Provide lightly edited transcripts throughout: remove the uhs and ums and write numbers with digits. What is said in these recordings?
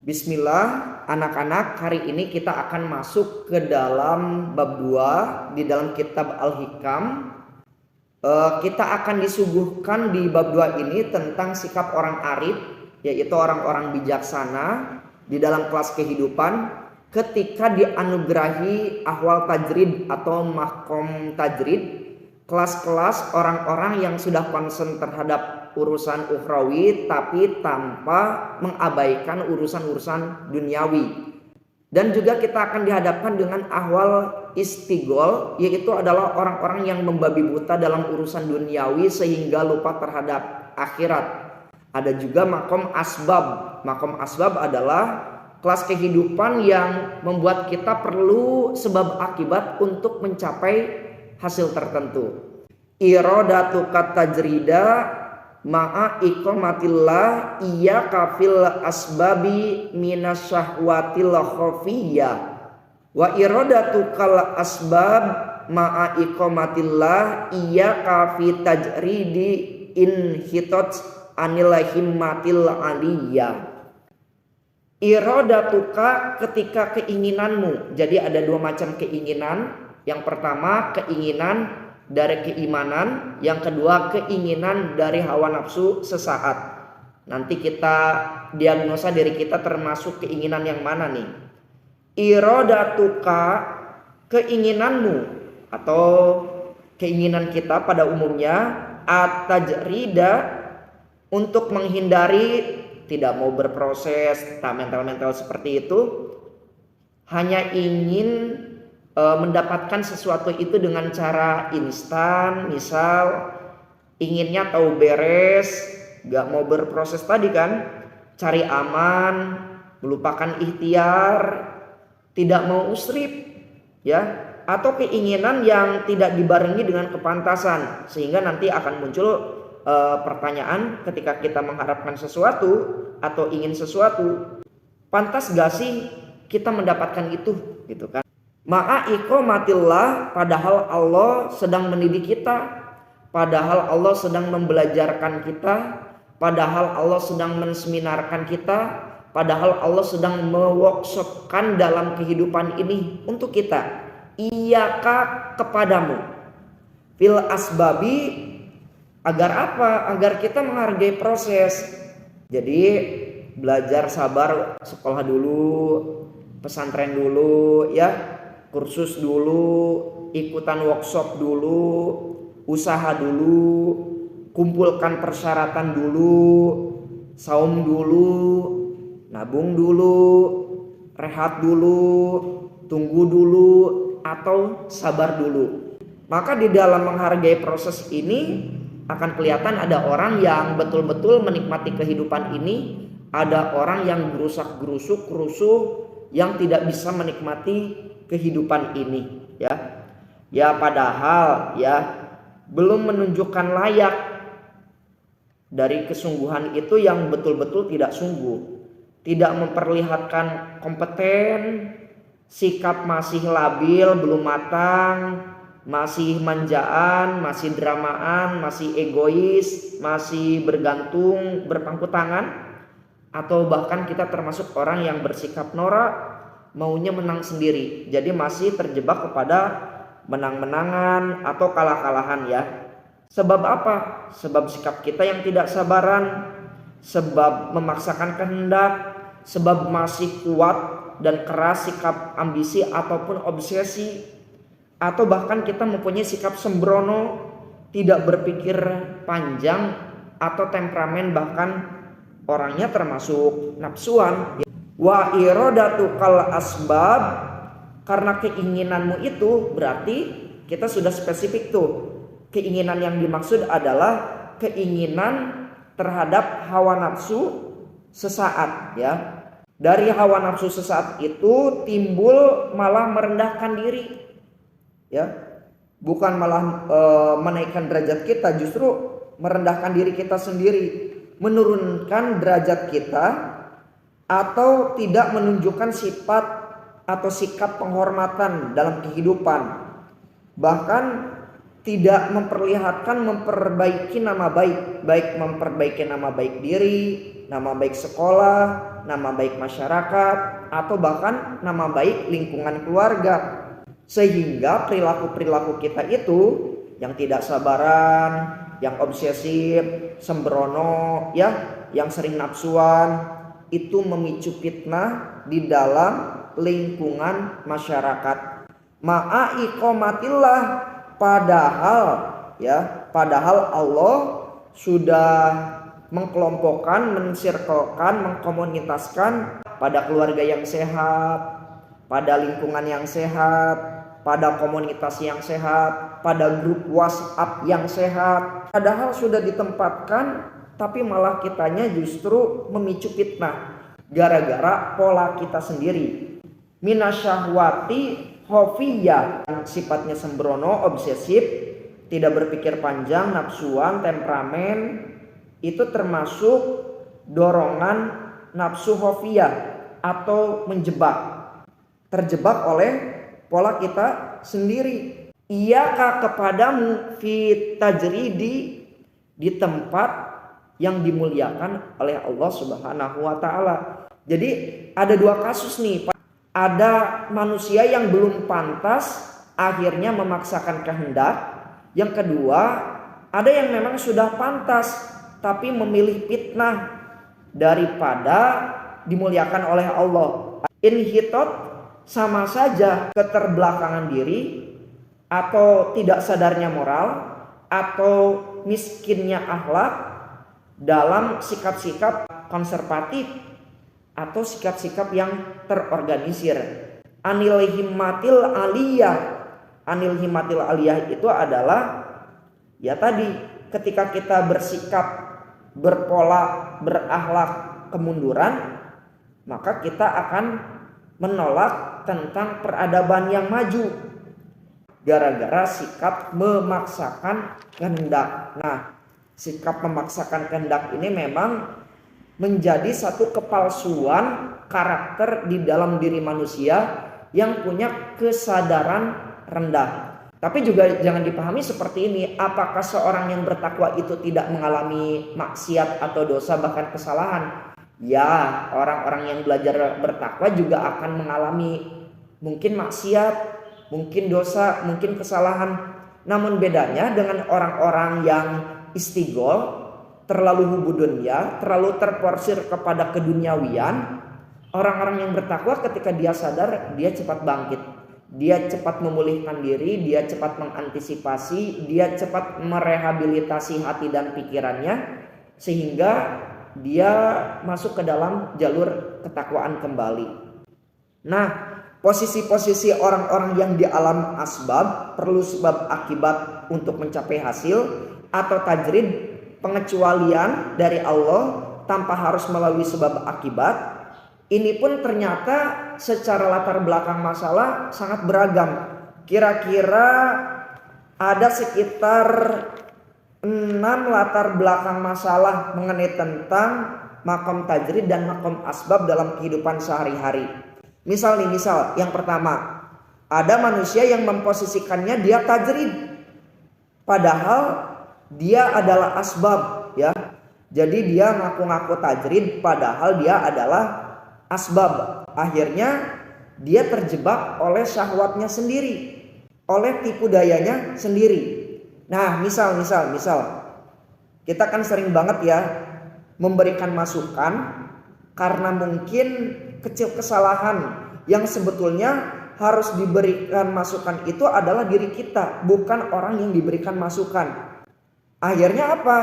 Bismillah, anak-anak, hari ini kita akan masuk ke dalam bab 2 di dalam kitab Al-Hikam. Kita akan disuguhkan di bab 2 ini tentang sikap orang arif, yaitu orang-orang bijaksana di dalam kelas kehidupan ketika dianugerahi ahwal tajrid atau mahkom tajrid, kelas-kelas orang-orang yang sudah concern terhadap urusan ukhrawi tapi tanpa mengabaikan urusan-urusan duniawi. Dan juga kita akan dihadapkan dengan ahwal istigol, yaitu adalah orang-orang yang membabi buta dalam urusan duniawi sehingga lupa terhadap akhirat. Ada juga makom asbab. Makom asbab adalah kelas kehidupan yang membuat kita perlu sebab akibat untuk mencapai hasil tertentu. Iradatu katajrida ma'a iqamatillah iya kafil asbabi minasyahwatil khafiyah wa iradatu kal asbab ma'a iqamatillah iya kafi tajridi inhitat anil himmatil aliyah. Iradatuka ketika keinginanmu. Jadi ada dua macam keinginan. Yang pertama keinginan dari keimanan, yang kedua keinginan dari hawa nafsu sesaat. Nanti kita diagnosa diri kita termasuk keinginan yang mana nih. Iradatuka keinginanmu atau keinginan kita pada umumnya at-tajrida untuk menghindari tidak mau berproses, tak mental-mental seperti itu, hanya ingin mendapatkan sesuatu itu dengan cara instan. Misal inginnya tahu beres, gak mau berproses tadi kan, cari aman, melupakan ikhtiar, tidak mau usrip ya, atau keinginan yang tidak dibarengi dengan kepantasan, sehingga nanti akan muncul pertanyaan ketika kita mengharapkan sesuatu atau ingin sesuatu, pantas gak sih kita mendapatkan itu gitu kan. Ma'a iqamatillah, padahal Allah sedang mendidik kita, padahal Allah sedang membelajarkan kita, padahal Allah sedang menseminarkan kita, padahal Allah sedang meworkshopkan dalam kehidupan ini untuk kita. Iyaka kepadamu fil asbabi, agar apa? Agar kita menghargai proses. Jadi belajar sabar, sekolah dulu, pesantren dulu ya, kursus dulu, ikutan workshop dulu, usaha dulu, kumpulkan persyaratan dulu, saum dulu, nabung dulu, rehat dulu, tunggu dulu, atau sabar dulu. Maka di dalam menghargai proses ini akan kelihatan ada orang yang betul-betul menikmati kehidupan ini, ada orang yang gerusak-gerusuk, rusuh, yang tidak bisa menikmati kehidupan ini ya padahal ya belum menunjukkan layak dari kesungguhan itu yang betul-betul tidak sungguh, tidak memperlihatkan kompeten, sikap masih labil, belum matang, masih manjaan, masih dramaan, masih egois, masih bergantung, berpangku tangan, atau bahkan kita termasuk orang yang bersikap norak, maunya menang sendiri. Jadi masih terjebak kepada menang-menangan atau kalah-kalahan ya. Sebab apa? Sebab sikap kita yang tidak sabaran, sebab memaksakan kehendak, sebab masih kuat dan keras sikap ambisi ataupun obsesi, atau bahkan kita mempunyai sikap sembrono, tidak berpikir panjang, atau temperamen, bahkan orangnya termasuk nafsuan. Wa iradatu kal asbab, karena keinginanmu itu berarti kita sudah spesifik tuh. Keinginan yang dimaksud adalah keinginan terhadap hawa nafsu sesaat ya. Dari hawa nafsu sesaat itu timbul malah merendahkan diri ya. Bukan malah menaikkan derajat kita, justru merendahkan diri kita sendiri, menurunkan derajat kita, atau tidak menunjukkan sifat atau sikap penghormatan dalam kehidupan. Bahkan tidak memperlihatkan memperbaiki nama baik, baik memperbaiki nama baik diri, nama baik sekolah, nama baik masyarakat, atau bahkan nama baik lingkungan keluarga. Sehingga perilaku-perilaku kita itu yang tidak sabaran, yang obsesif, sembrono, ya, yang sering nafsuan, itu memicu fitnah di dalam lingkungan masyarakat. Ma'iqomatillah, padahal Allah sudah mengkelompokkan, mensirkelkan, mengkomunitaskan pada keluarga yang sehat, pada lingkungan yang sehat, pada komunitas yang sehat, pada grup WhatsApp yang sehat. Padahal sudah ditempatkan, tapi malah kitanya justru memicu fitnah gara-gara pola kita sendiri. Minasyahwati khofiyah, sifatnya sembrono, obsesif, tidak berpikir panjang, nafsuan, temperamen, itu termasuk dorongan nafsu khofiyah atau terjebak oleh pola kita sendiri. Iyaka kepadamu fi tajridi, di tempat yang dimuliakan oleh Allah Subhanahu wa taala. Jadi ada dua kasus nih. Ada manusia yang belum pantas akhirnya memaksakan kehendak. Yang kedua, ada yang memang sudah pantas tapi memilih fitnah daripada dimuliakan oleh Allah. Inhitot, sama saja keterbelakangan diri, atau tidak sadarnya moral, atau miskinnya akhlak dalam sikap-sikap konservatif atau sikap-sikap yang terorganisir. Anil himmatil aliyah itu adalah ya tadi, ketika kita bersikap, berpola, berakhlak kemunduran, maka kita akan menolak tentang peradaban yang maju gara-gara sikap memaksakan kehendak. Nah, sikap memaksakan kehendak ini memang menjadi satu kepalsuan karakter di dalam diri manusia yang punya kesadaran rendah. Tapi juga jangan dipahami seperti ini, apakah seorang yang bertakwa itu tidak mengalami maksiat atau dosa bahkan kesalahan? Ya, orang-orang yang belajar bertakwa juga akan mengalami mungkin maksiat, mungkin dosa, mungkin kesalahan. Namun bedanya dengan orang-orang yang istigol, terlalu hubudunya, terlalu terporsir kepada keduniawian, orang-orang yang bertakwa ketika dia sadar, dia cepat bangkit, dia cepat memulihkan diri, dia cepat mengantisipasi, dia cepat merehabilitasi hati dan pikirannya, sehingga dia masuk ke dalam jalur ketakwaan kembali. Nah, posisi-posisi orang-orang yang di alam asbab, perlu sebab akibat untuk mencapai hasil, atau tajrid, pengecualian dari Allah tanpa harus melalui sebab akibat, ini pun ternyata secara latar belakang masalah sangat beragam. Kira-kira ada sekitar 6 latar belakang masalah mengenai tentang makom tajrid dan makom asbab dalam kehidupan sehari-hari. Misal yang pertama, ada manusia yang memposisikannya dia tajrid, padahal dia adalah asbab, ya. Jadi dia ngaku-ngaku tajrid padahal dia adalah asbab. Akhirnya dia terjebak oleh syahwatnya sendiri, oleh tipu dayanya sendiri. Nah, misal kita kan sering banget ya memberikan masukan karena mungkin kecil kesalahan yang sebetulnya harus diberikan masukan itu adalah diri kita, bukan orang yang diberikan masukan. Akhirnya apa?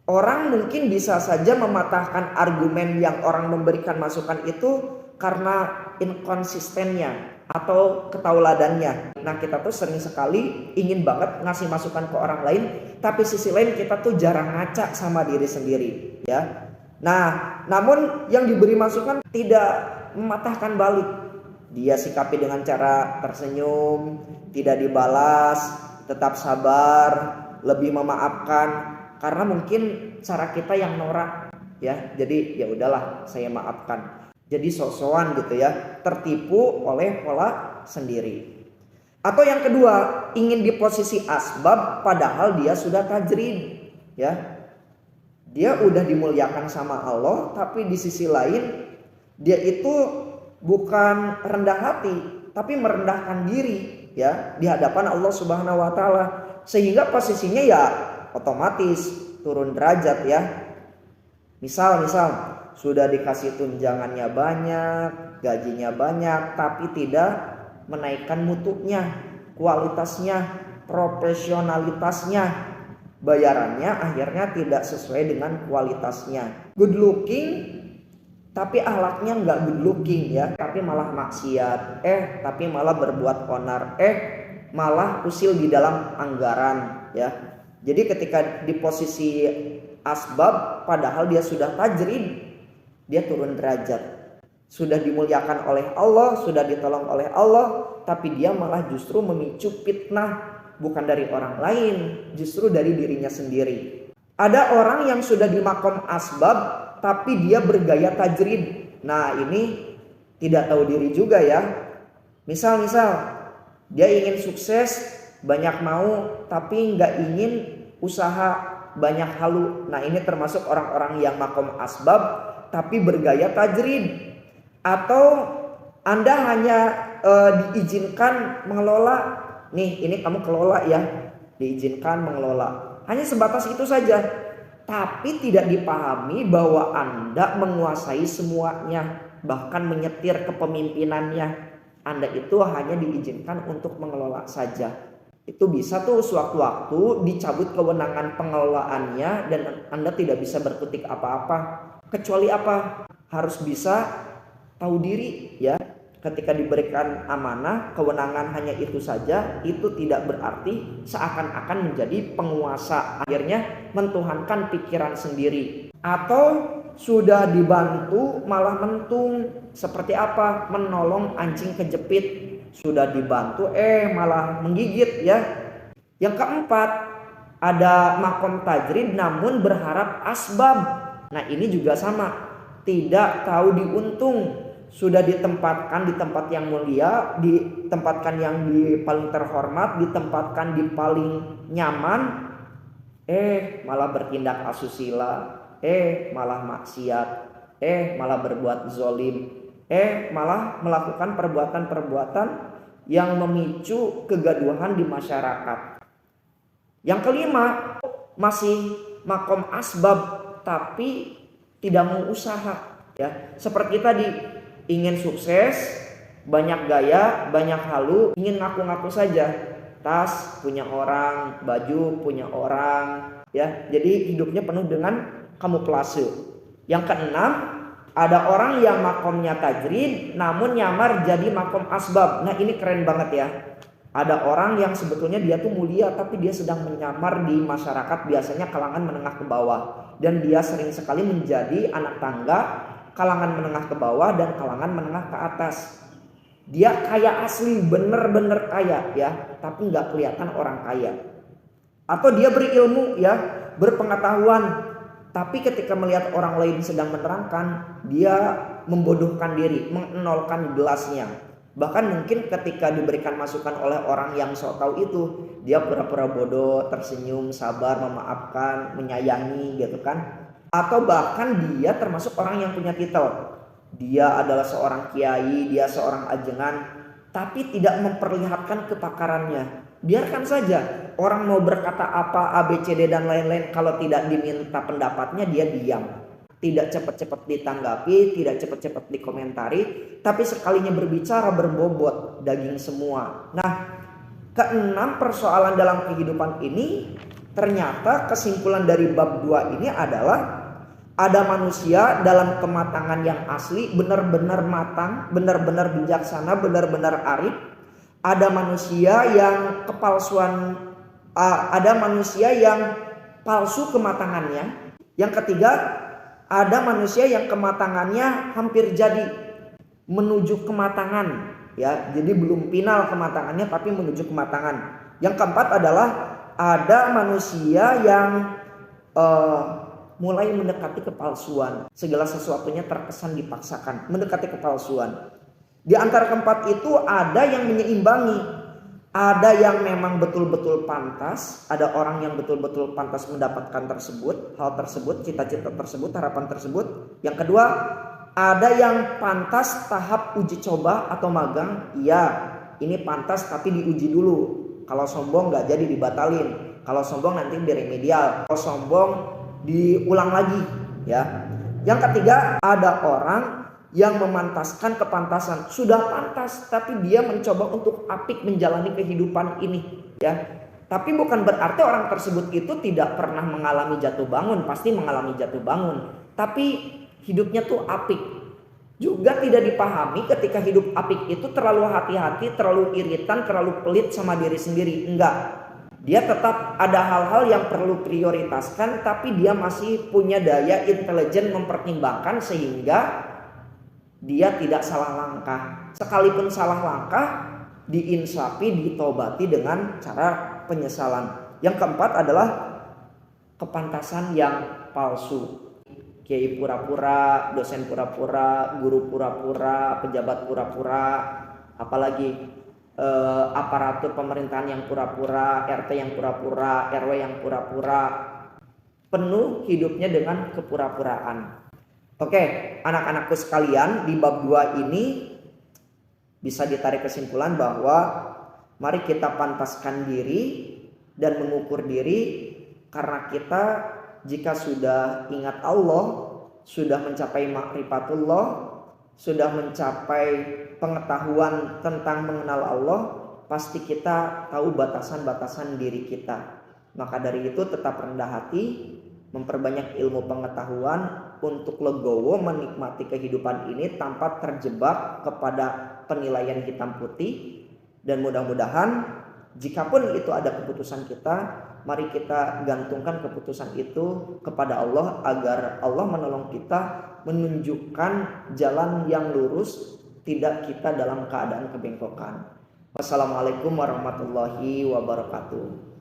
Orang mungkin bisa saja mematahkan argumen yang orang memberikan masukan itu karena inkonsistennya atau ketauladannya. Nah, kita tuh sering sekali ingin banget ngasih masukan ke orang lain, tapi sisi lain kita tuh jarang ngaca sama diri sendiri, ya. Nah, namun yang diberi masukan tidak mematahkan balik. Dia sikapi dengan cara tersenyum, tidak dibalas, tetap sabar, lebih memaafkan, karena mungkin cara kita yang norak, ya. Jadi ya udahlah, saya maafkan. Jadi sok-sokan gitu ya, tertipu oleh pola sendiri. Atau yang kedua, ingin di posisi asbab padahal dia sudah tajrid, ya. Dia udah dimuliakan sama Allah, tapi di sisi lain dia itu bukan rendah hati, tapi merendahkan diri, ya, di hadapan Allah Subhanahu wa taala. Sehingga posisinya ya otomatis turun derajat, ya. Misal sudah dikasih tunjangannya banyak, gajinya banyak, tapi tidak menaikkan mutunya, kualitasnya, profesionalitasnya, bayarannya akhirnya tidak sesuai dengan kualitasnya. Good looking tapi akhlaknya nggak good looking, ya, tapi malah maksiat, tapi malah berbuat onar, malah usil di dalam anggaran, ya. Jadi ketika di posisi asbab padahal dia sudah tajrid, dia turun derajat. Sudah dimuliakan oleh Allah, sudah ditolong oleh Allah, tapi dia malah justru memicu fitnah, bukan dari orang lain, justru dari dirinya sendiri. Ada orang yang sudah di makom asbab, tapi dia bergaya tajrid. Nah, ini tidak tahu diri juga, ya. Misal dia ingin sukses, banyak mau, tapi nggak ingin usaha, banyak halu. Nah, ini termasuk orang-orang yang makom asbab tapi bergaya tajrid. Atau Anda hanya diizinkan mengelola, nih ini kamu kelola, ya, diizinkan mengelola, hanya sebatas itu saja, tapi tidak dipahami bahwa Anda menguasai semuanya, bahkan menyetir kepemimpinannya. Anda itu hanya diizinkan untuk mengelola saja. Itu bisa tuh sewaktu-waktu dicabut kewenangan pengelolaannya dan Anda tidak bisa berkutik apa-apa. Kecuali apa? Harus bisa tahu diri, ya. Ketika diberikan amanah, kewenangan hanya itu saja, itu tidak berarti seakan-akan menjadi penguasa, akhirnya mentuhankan pikiran sendiri. Atau sudah dibantu malah mentung. Seperti apa? Menolong anjing kejepit. Sudah dibantu malah menggigit, ya. Yang keempat, ada makom tajrid namun berharap asbab. Nah, ini juga sama, tidak tahu diuntung. Sudah ditempatkan di tempat yang mulia, ditempatkan yang di paling terhormat, ditempatkan di paling nyaman, malah bertindak asusila, malah maksiat, malah berbuat zolim, malah melakukan perbuatan-perbuatan yang memicu kegaduhan di masyarakat. Yang kelima, masih makom asbab tapi tidak mau usaha, ya. Seperti tadi, ingin sukses, banyak gaya, banyak halu, ingin ngaku-ngaku saja. Tas punya orang, baju punya orang, ya. Jadi hidupnya penuh dengan kamuflase. Yang keenam, ada orang yang makomnya tajrid namun nyamar jadi makom asbab. Nah, ini keren banget, ya. Ada orang yang sebetulnya dia tuh mulia tapi dia sedang menyamar di masyarakat, biasanya kalangan menengah ke bawah, dan dia sering sekali menjadi anak tangga kalangan menengah ke bawah dan kalangan menengah ke atas. Dia kaya asli, bener-bener kaya, ya, tapi nggak kelihatan orang kaya. Atau dia berilmu, ya, berpengetahuan, tapi ketika melihat orang lain sedang menerangkan, dia membodohkan diri, mengenolkan gelasnya. Bahkan mungkin ketika diberikan masukan oleh orang yang sok tahu itu, dia pura-pura bodoh, tersenyum, sabar, memaafkan, menyayangi, gitu kan. Atau bahkan dia termasuk orang yang punya titel. Dia adalah seorang kiai, dia seorang ajengan, tapi tidak memperlihatkan kepakarannya. Biarkan saja orang mau berkata apa, A, B, C, D dan lain-lain, kalau tidak diminta pendapatnya dia diam. Tidak cepat-cepat ditanggapi, tidak cepat-cepat dikomentari, tapi sekalinya berbicara berbobot, daging semua. Nah, keenam persoalan dalam kehidupan ini, ternyata kesimpulan dari bab 2 ini adalah ada manusia dalam kematangan yang asli, benar-benar matang, benar-benar bijaksana, benar-benar arif. Ada manusia yang kepalsuan, ada manusia yang palsu kematangannya. Yang ketiga, ada manusia yang kematangannya hampir jadi, menuju kematangan, ya. Jadi belum final kematangannya tapi menuju kematangan. Yang keempat adalah ada manusia yang mulai mendekati kepalsuan. Segala sesuatunya terkesan dipaksakan, mendekati kepalsuan. Di antara keempat itu ada yang menyeimbangi. Ada yang memang betul-betul pantas, ada orang yang betul-betul pantas mendapatkan hal tersebut, cita-cita tersebut, harapan tersebut. Yang kedua, ada yang pantas tahap uji coba atau magang. Iya, ini pantas tapi diuji dulu. Kalau sombong nggak jadi dibatalin. Kalau sombong nanti diremedial. Kalau sombong diulang lagi, ya. Yang ketiga, ada orang yang memantaskan kepantasan, sudah pantas tapi dia mencoba untuk apik menjalani kehidupan ini, ya. Tapi bukan berarti orang tersebut itu tidak pernah mengalami jatuh bangun, pasti mengalami jatuh bangun, tapi hidupnya tuh apik. Juga tidak dipahami ketika hidup apik itu terlalu hati-hati, terlalu iritan, terlalu pelit sama diri sendiri. Enggak. Dia tetap ada hal-hal yang perlu prioritaskan, tapi dia masih punya daya intelijen mempertimbangkan sehingga dia tidak salah langkah. Sekalipun salah langkah, diinsafi, ditobati dengan cara penyesalan. Yang keempat adalah kepantasan yang palsu. Kiai pura-pura, dosen pura-pura, guru pura-pura, pejabat pura-pura, apalagi aparatur pemerintahan yang pura-pura, RT yang pura-pura, RW yang pura-pura. Penuh hidupnya dengan kepura-puraan. Oke, anak-anakku sekalian, di bab 2 ini bisa ditarik kesimpulan bahwa mari kita pantaskan diri dan mengukur diri, karena kita jika sudah ingat Allah, sudah mencapai ma'rifatullah, sudah mencapai pengetahuan tentang mengenal Allah, pasti kita tahu batasan-batasan diri kita. Maka dari itu tetap rendah hati, memperbanyak ilmu pengetahuan untuk legowo menikmati kehidupan ini tanpa terjebak kepada penilaian hitam putih. Dan mudah-mudahan jikapun itu ada keputusan kita, mari kita gantungkan keputusan itu kepada Allah agar Allah menolong kita menunjukkan jalan yang lurus, tidak kita dalam keadaan kebengkokan. Wassalamualaikum warahmatullahi wabarakatuh.